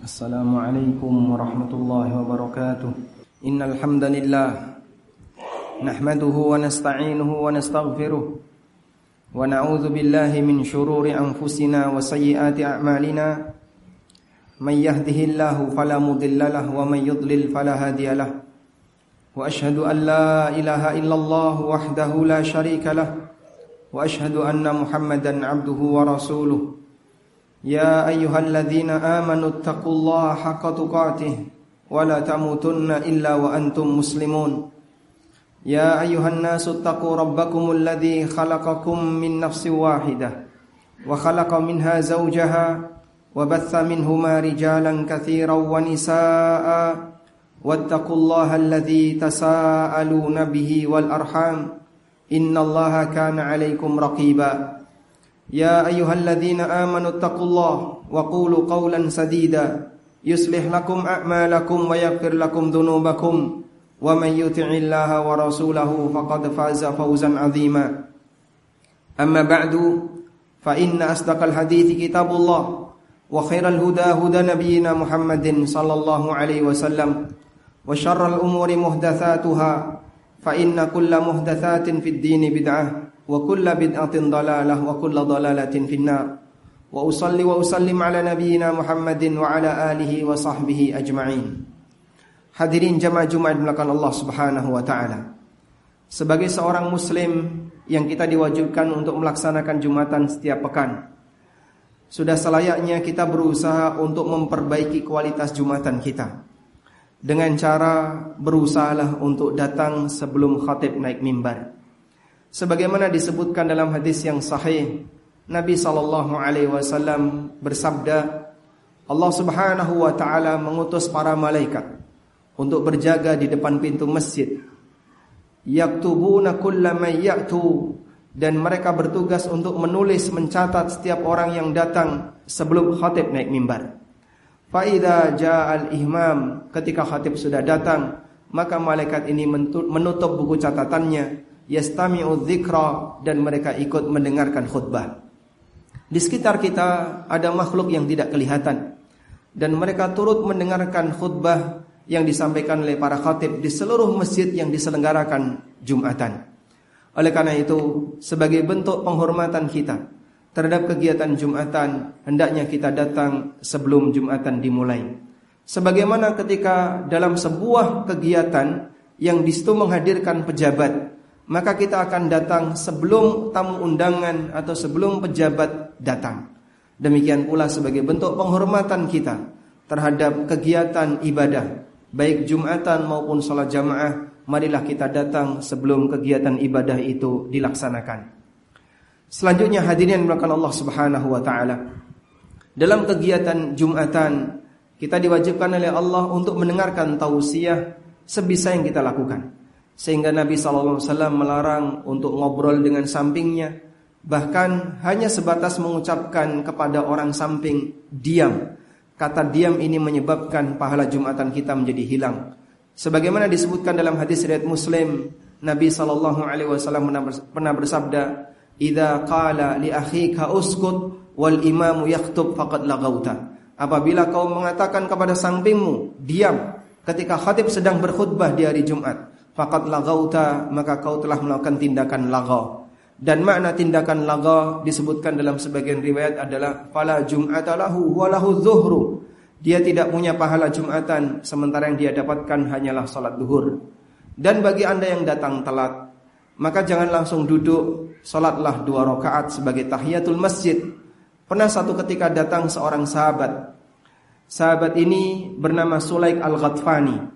Assalamualaikum warahmatullahi wabarakatuh. Innal hamdalillah nahmaduhu wa nasta'inuhu wa nastaghfiruh wa na'udzu billahi min shururi anfusina wa sayyiati a'malina. May yahdihillahu fala mudilla lahu wa may yudlil fala hadiya lahu. Wa asyhadu an la ilaha illallah wahdahu la syarika lahu wa asyhadu anna Muhammadan 'abduhu wa rasuluh. Ya ayyuhalladzina amanu taqullaha haqqa tuqatih wa la tamutunna illa wa antum muslimun. Ya ayyuhan nasu taqu rabbakumul ladzi khalaqakum min nafsin wahidah wa khalaqa minha zawjaha wa batha minhuma rijalan katsiran wa nisaa'a wattaqullaha alladzi tasaaluna bihi wal arham innallaha kana 'alaikum raqiba. Ya ayyuhalladzina amanu taqullaha wa qulu qawlan sadida yuslih lakum a'malakum wa yaghfir lakum dhunubakum wa may yuti'illaha wa rasulahu faqad faza fawzan 'azima. Amma ba'du fa inna asdaqal hadithi kitabullah wa khairal huda huda nabiyyina Muhammadin sallallahu alaihi wasallam wa syarral umuri muhdatsatuha fa inna kulla muhdatsatin fid dini bid'ah wa kulla bid'atin dalalah wa kulla dalalatin finnar. Wa usalli wa usallim ala nabiyyina Muhammadin wa ala alihi wa sahbihi ajma'in. Hadirin jamaah Jumat belakang Allah Subhanahu wa taala. Sebagai seorang muslim yang kita diwajibkan untuk melaksanakan Jumatan setiap pekan, sudah selayaknya kita berusaha untuk memperbaiki kualitas Jumatan kita dengan cara berusahalah untuk datang sebelum khatib naik mimbar. Sebagaimana disebutkan dalam hadis yang sahih, Nabi SAW bersabda, Allah Subhanahu wa ta'ala mengutus para malaikat untuk berjaga di depan pintu masjid. Yaktubuna kulla man ya'tu, dan mereka bertugas untuk menulis, mencatat setiap orang yang datang sebelum khatib naik mimbar. Fa idza ja'al ihmam, ketika khatib sudah datang, maka malaikat ini menutup buku catatannya. Yastami'u dzikra, dan mereka ikut mendengarkan khutbah. Di sekitar kita ada makhluk yang tidak kelihatan, dan mereka turut mendengarkan khutbah yang disampaikan oleh para khatib di seluruh masjid yang diselenggarakan Jumatan. Oleh karena itu, sebagai bentuk penghormatan kita terhadap kegiatan Jumatan, hendaknya kita datang sebelum Jumatan dimulai. Sebagaimana ketika dalam sebuah kegiatan yang di situ menghadirkan pejabat, maka kita akan datang sebelum tamu undangan atau sebelum pejabat datang. Demikian pula sebagai bentuk penghormatan kita terhadap kegiatan ibadah, baik Jumatan maupun salat jamaah, marilah kita datang sebelum kegiatan ibadah itu dilaksanakan. Selanjutnya hadirin melakukan Allah Subhanahu wa taala. Dalam kegiatan Jumatan, kita diwajibkan oleh Allah untuk mendengarkan tausiah sebisa yang kita lakukan. Sehingga Nabi SAW melarang untuk ngobrol dengan sampingnya, bahkan hanya sebatas mengucapkan kepada orang samping diam. Kata diam ini menyebabkan pahala Jumatan kita menjadi hilang. Sebagaimana disebutkan dalam hadis riwayat Muslim, Nabi SAW pernah bersabda, "Idza qala li akhika uskut wal imamu yakhthub faqad laghauta." Apabila kau mengatakan kepada sampingmu diam ketika khatib sedang berkhutbah di hari Jumat, faqad laghauta, maka kau telah melakukan tindakan laghaw. Dan makna tindakan laghaw disebutkan dalam sebagian riwayat adalah fala jum'ata lahu wa lahu dzuhru. Dia tidak punya pahala Jumatan, sementara yang dia dapatkan hanyalah salat zuhur. Dan bagi Anda yang datang telat, maka jangan langsung duduk, salatlah 2 rakaat sebagai tahiyatul masjid. Pernah satu ketika datang seorang sahabat. Sahabat ini bernama Sulaik al-Ghatfani.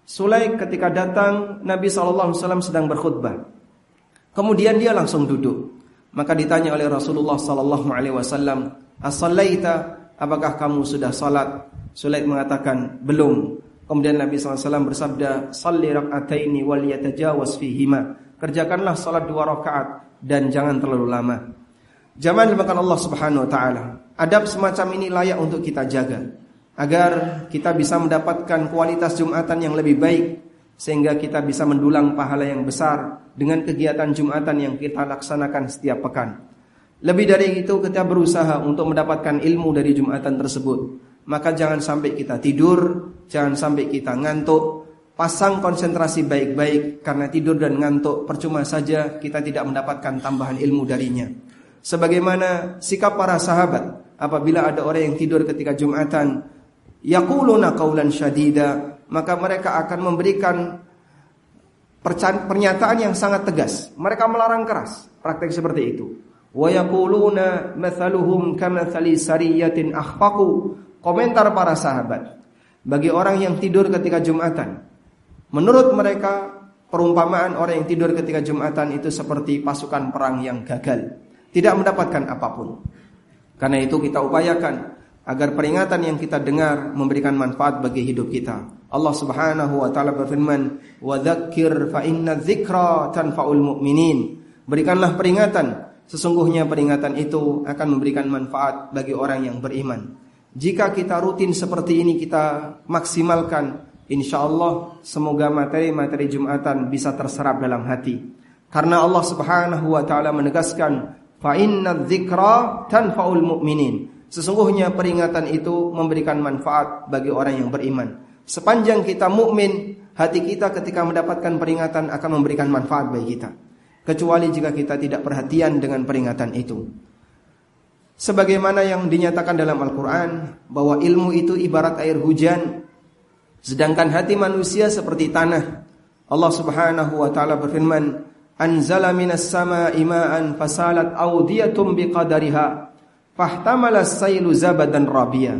Sulaik ketika datang, Nabi SAW sedang berkhutbah. Kemudian dia langsung duduk. Maka ditanya oleh Rasulullah SAW, "As-sallaita, apakah kamu sudah salat?" Sulaik mengatakan, "Belum." Kemudian Nabi SAW bersabda, "Salli rak'ataini wal yatajawaz fihima." Kerjakanlah salat 2 rakaat dan jangan terlalu lama. Jamaah dimakan Allah Subhanahu wa taala. Adab semacam ini layak untuk kita jaga, agar kita bisa mendapatkan kualitas Jumatan yang lebih baik, sehingga kita bisa mendulang pahala yang besar dengan kegiatan Jumatan yang kita laksanakan setiap pekan. Lebih dari itu, kita berusaha untuk mendapatkan ilmu dari Jumatan tersebut, maka jangan sampai kita tidur, jangan sampai kita ngantuk. Pasang konsentrasi baik-baik, karena tidur dan ngantuk percuma saja, kita tidak mendapatkan tambahan ilmu darinya. Sebagaimana sikap para sahabat apabila ada orang yang tidur ketika Jumatan, yaquluna qaulan syadida, maka mereka akan memberikan pernyataan yang sangat tegas. Mereka melarang keras praktek seperti itu. Wa yaquluna mathaluhum kamathali sariyatin akhfaqu. Komentar para sahabat bagi orang yang tidur ketika Jumatan, menurut mereka perumpamaan orang yang tidur ketika Jumatan itu seperti pasukan perang yang gagal, tidak mendapatkan apapun. Karena itu kita upayakan agar peringatan yang kita dengar memberikan manfaat bagi hidup kita. Allah Subhanahu wa taala berfirman, "Wa dzakir fa inna dzikra tanfa'ul mu'minin." Berikanlah peringatan, sesungguhnya peringatan itu akan memberikan manfaat bagi orang yang beriman. Jika kita rutin seperti ini kita maksimalkan, insyaallah semoga materi-materi Jumatan bisa terserap dalam hati. Karena Allah Subhanahu wa taala menegaskan, "Fa inna dzikra tanfa'ul mu'minin." Sesungguhnya peringatan itu memberikan manfaat bagi orang yang beriman. Sepanjang kita mukmin, hati kita ketika mendapatkan peringatan akan memberikan manfaat bagi kita. Kecuali jika kita tidak perhatian dengan peringatan itu. Sebagaimana yang dinyatakan dalam Al-Quran, bahwa ilmu itu ibarat air hujan, sedangkan hati manusia seperti tanah. Allah Subhanahu wa ta'ala berfirman, "Anzala minas sama'i ma'an fasalat awdiyatum biqadariha fahtamala as-sailu zabadan rabiya."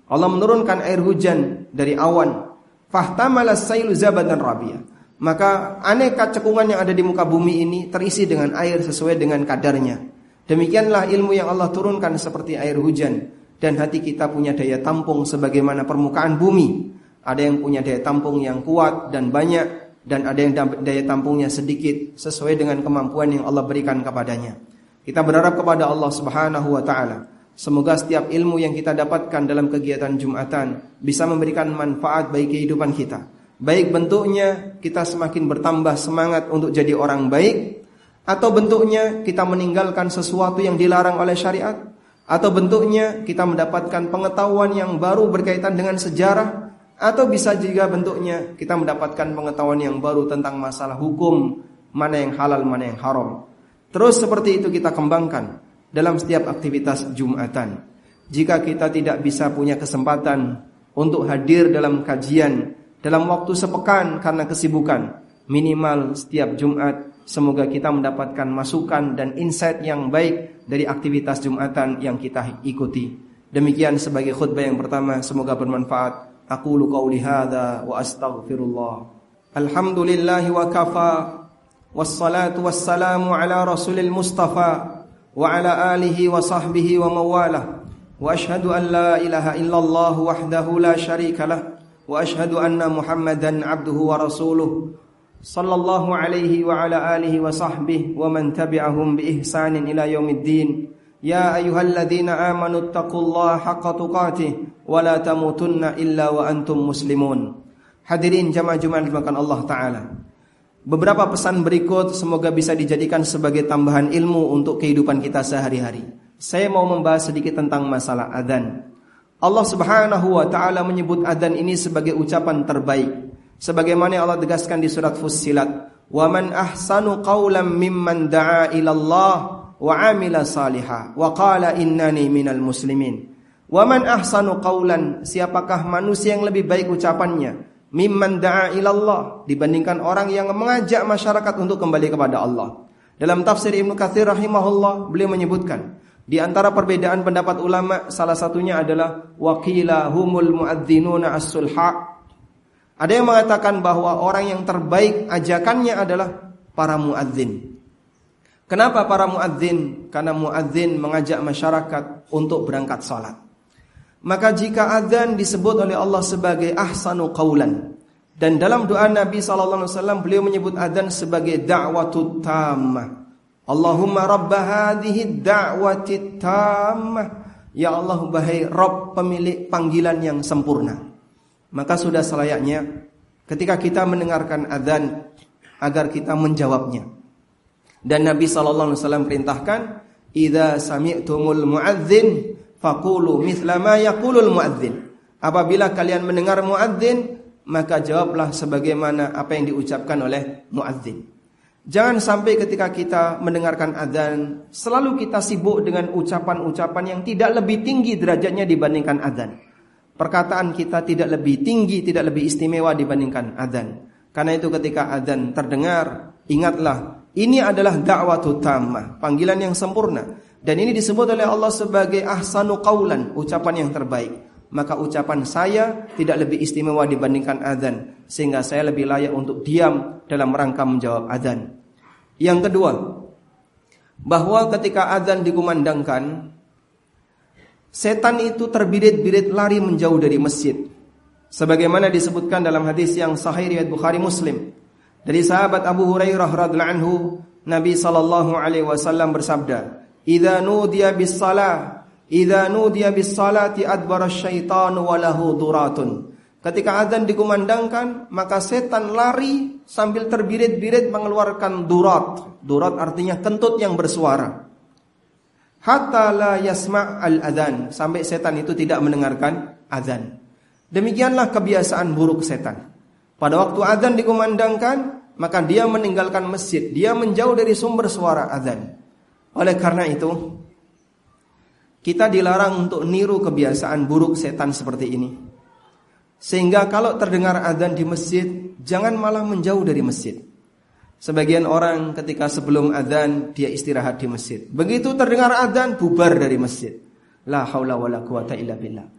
Allah menurunkan air hujan dari awan, fahtamala as-sailu zabadan rabiya. Maka aneka cekungan yang ada di muka bumi ini terisi dengan air sesuai dengan kadarnya. Demikianlah ilmu yang Allah turunkan seperti air hujan. Dan hati kita punya daya tampung sebagaimana permukaan bumi. Ada yang punya daya tampung yang kuat dan banyak, dan ada yang daya tampungnya sedikit sesuai dengan kemampuan yang Allah berikan kepadanya. Kita berharap kepada Allah Subhanahu wa ta'ala, semoga setiap ilmu yang kita dapatkan dalam kegiatan Jumatan bisa memberikan manfaat bagi kehidupan kita. Baik bentuknya kita semakin bertambah semangat untuk jadi orang baik, atau bentuknya kita meninggalkan sesuatu yang dilarang oleh syariat, atau bentuknya kita mendapatkan pengetahuan yang baru berkaitan dengan sejarah, atau bisa juga bentuknya kita mendapatkan pengetahuan yang baru tentang masalah hukum, mana yang halal, mana yang haram. Terus seperti itu kita kembangkan dalam setiap aktivitas Jumatan. Jika kita tidak bisa punya kesempatan untuk hadir dalam kajian dalam waktu sepekan karena kesibukan, minimal setiap Jumat semoga kita mendapatkan masukan dan insight yang baik dari aktivitas Jumatan yang kita ikuti. Demikian sebagai khutbah yang pertama, semoga bermanfaat. Aqulu qauli hadza wa astaghfirullah. Alhamdulillahi wa kafa, wassalatu wassalamu ala rasulil mustafa wa ala alihi wa sahbihi wa mawalah. Wa ashhadu an la ilaha illallah wahdahu la syarika lah, wa ashhadu anna Muhammadan abduhu wa rasuluh. Sallallahu alaihi wa ala alihi wa sahbihi wa man tabi'ahum bi ihsanin ila yaumiddin. Ya ayyuhalladzina amanu taqullaha haqqa tuqatih wa la tamutunna illa wa antum muslimun. Hadirin jamaah Jumat dimakan Allah Ta'ala. Beberapa pesan berikut semoga bisa dijadikan sebagai tambahan ilmu untuk kehidupan kita sehari-hari. Saya mau membahas sedikit tentang masalah adzan. Allah Subhanahu wa Ta'ala menyebut adzan ini sebagai ucapan terbaik. Sebagaimana Allah tegaskan di surat Fussilat, "Wa man ahsanu qawlan mimman da'a ila Allah wa 'amila salihah wa qala innani minal muslimin." Wa man ahsanu qawlan, siapakah manusia yang lebih baik ucapannya, mimman da'a ila Allah, dibandingkan orang yang mengajak masyarakat untuk kembali kepada Allah. Dalam tafsir Ibnu Katsir rahimahullah, beliau menyebutkan di antara perbedaan pendapat ulama, salah satunya adalah waqila humul muadzdzinuna as-sulha. Ada yang mengatakan bahwa orang yang terbaik ajakannya adalah para muadzin. Kenapa para muadzin? Karena muadzin mengajak masyarakat untuk berangkat salat. Maka jika adzan disebut oleh Allah sebagai ahsanu qaulan, dan dalam doa Nabi SAW beliau menyebut adzan sebagai da'watut tammah. Allahumma rabba hadhihi da'wati tammah. Ya Allah, wahai Rabb pemilik panggilan yang sempurna. Maka sudah selayaknya ketika kita mendengarkan adzan agar kita menjawabnya. Dan Nabi SAW perintahkan, "Idza sami'tumul muadzin faqulu mithla ma yaqulul muadzin." Apabila kalian mendengar muadzin, maka jawablah sebagaimana apa yang diucapkan oleh muadzin. Jangan sampai ketika kita mendengarkan adzan, selalu kita sibuk dengan ucapan-ucapan yang tidak lebih tinggi derajatnya dibandingkan adzan. Perkataan kita tidak lebih tinggi, tidak lebih istimewa dibandingkan adzan. Karena itu ketika adzan terdengar, ingatlah, ini adalah da'watut tammah, panggilan yang sempurna. Dan ini disebut oleh Allah sebagai ahsanu qaulan, ucapan yang terbaik. Maka ucapan saya tidak lebih istimewa dibandingkan adzan, sehingga saya lebih layak untuk diam dalam rangka menjawab adzan. Yang kedua, bahwa ketika adzan dikumandangkan, setan itu terbirit-birit lari menjauh dari masjid. Sebagaimana disebutkan dalam hadis yang sahih riwayat Bukhari Muslim dari sahabat Abu Hurairah radhiyallahu anhu, Nabi sallallahu alaihi wasallam bersabda, "Idza nudiya bis-salati adbara asy-syaitanu wa lahu duratun." Ketika azan dikumandangkan, maka setan lari sambil terbirit-birit mengeluarkan durat. Durat artinya kentut yang bersuara. Hatta la yasma' al-adzan, sampai setan itu tidak mendengarkan azan. Demikianlah kebiasaan buruk setan. Pada waktu azan dikumandangkan, maka dia meninggalkan masjid, dia menjauh dari sumber suara azan. Oleh karena itu, kita dilarang untuk niru kebiasaan buruk setan seperti ini. Sehingga kalau terdengar azan di masjid, jangan malah menjauh dari masjid. Sebagian orang ketika sebelum azan dia istirahat di masjid. Begitu terdengar azan, bubar dari masjid. La haula wala quwata illa billah.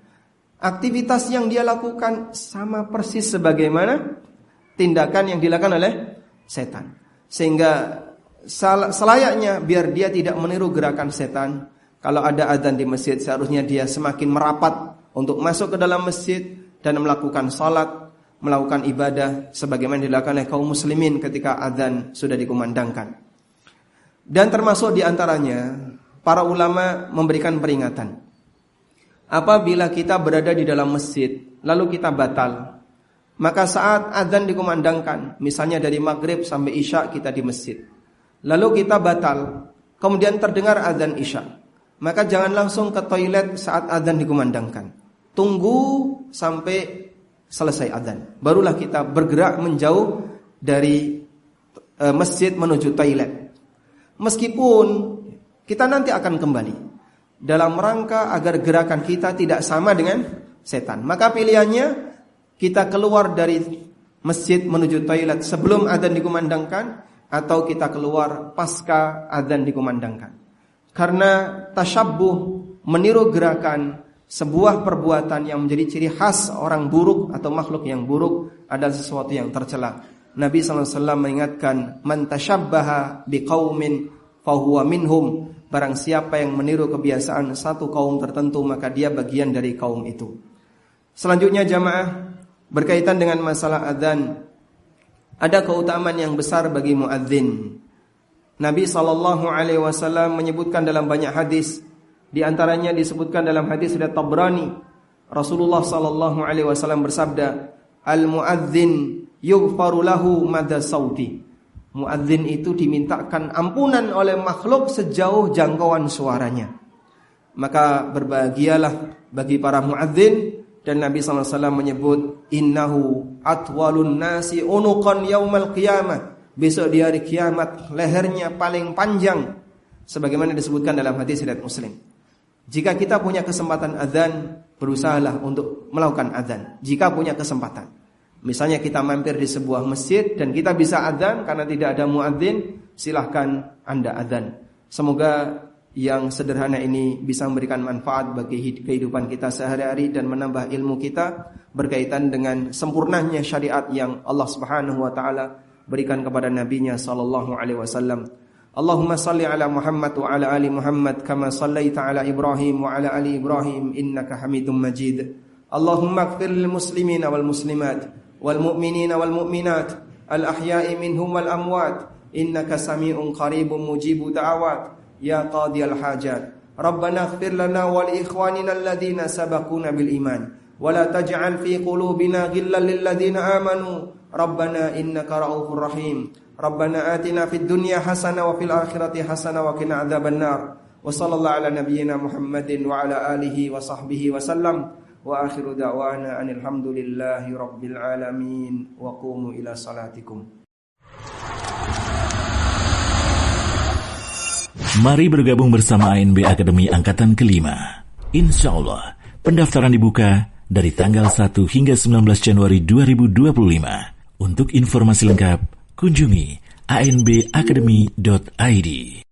Aktivitas yang dia lakukan sama persis sebagaimana tindakan yang dilakukan oleh setan. Sehingga selayaknya biar dia tidak meniru gerakan setan, kalau ada azan di masjid seharusnya dia semakin merapat untuk masuk ke dalam masjid dan melakukan salat, melakukan ibadah sebagaimana dilakukan oleh kaum muslimin ketika azan sudah dikumandangkan. Dan termasuk di antaranya para ulama memberikan peringatan. Apabila kita berada di dalam masjid lalu kita batal, maka saat azan dikumandangkan, misalnya dari maghrib sampai isya kita di masjid, lalu kita batal, kemudian terdengar azan isya, maka jangan langsung ke toilet saat azan dikumandangkan. Tunggu sampai selesai azan, barulah kita bergerak menjauh dari masjid menuju toilet. Meskipun kita nanti akan kembali, dalam rangka agar gerakan kita tidak sama dengan setan. Maka pilihannya kita keluar dari masjid menuju toilet sebelum azan dikumandangkan, atau kita keluar pasca azan dikumandangkan. Karena tasyabbuh, meniru gerakan, sebuah perbuatan yang menjadi ciri khas orang buruk atau makhluk yang buruk adalah sesuatu yang tercela. Nabi SAW mengingatkan, man tasyabbaha biqaumin fahuwa minhum. Barang siapa yang meniru kebiasaan satu kaum tertentu, maka dia bagian dari kaum itu. Selanjutnya jamaah, berkaitan dengan masalah adzan, ada keutamaan yang besar bagi muadzin. Nabi SAW menyebutkan dalam banyak hadis, di antaranya disebutkan dalam hadis riwayat Tabrani, Rasulullah SAW bersabda, al-muadzin yughfaru lahu madda sauti. Muadzin itu dimintakan ampunan oleh makhluk sejauh jangkauan suaranya. Maka berbahagialah bagi para muadzin. Dan Nabi SAW menyebut, innahu atwalun nasi unuqan yaumal qiyamah. Besok di hari kiamat lehernya paling panjang, sebagaimana disebutkan dalam hadis riwayat Muslim. Jika kita punya kesempatan azan, berusahalah untuk melakukan azan. Jika punya kesempatan, misalnya kita mampir di sebuah masjid dan kita bisa azan karena tidak ada muadzin, silahkan Anda azan. Semoga yang sederhana ini bisa memberikan manfaat bagi kehidupan kita sehari-hari dan menambah ilmu kita berkaitan dengan sempurnanya syariat yang Allah Subhanahu wa taala berikan kepada nabinya sallallahu alaihi wasallam. Allahumma salli ala Muhammad wa ala ali Muhammad kama sallaita ala Ibrahim wa ala ali Ibrahim innaka Hamidum Majid. Allahumma ighfir lil muslimina wal muslimat wal mu'minina wal mu'minat al ahya'i minhum wal amwat innaka sami'un qaribun mujibud da'awat ya qadiyal hajat. Rabbana ighfir lana wa li ikhwanina alladhina sabaquna bil iman wa la taj'al fi qulubina ghillan lil ladzina amanu Rabbana innaka ra'ufur rahim. Rabbana atina fid dunya hasanah wa fil akhirati hasanah wa qina adzabannar. Wa sallallahu ala nabiyyina Muhammadin wa ala alihi wa sahbihi wa sallam. Wa akhiru da'wana anil hamdulillahi rabbil alamin. Wa qumu ila salatikum. Mari bergabung bersama ANB Akademi Angkatan Kelima. Insya Allah, pendaftaran dibuka dari tanggal 1 hingga 19 Januari 2025. Untuk informasi lengkap, kunjungi anbacademy.id.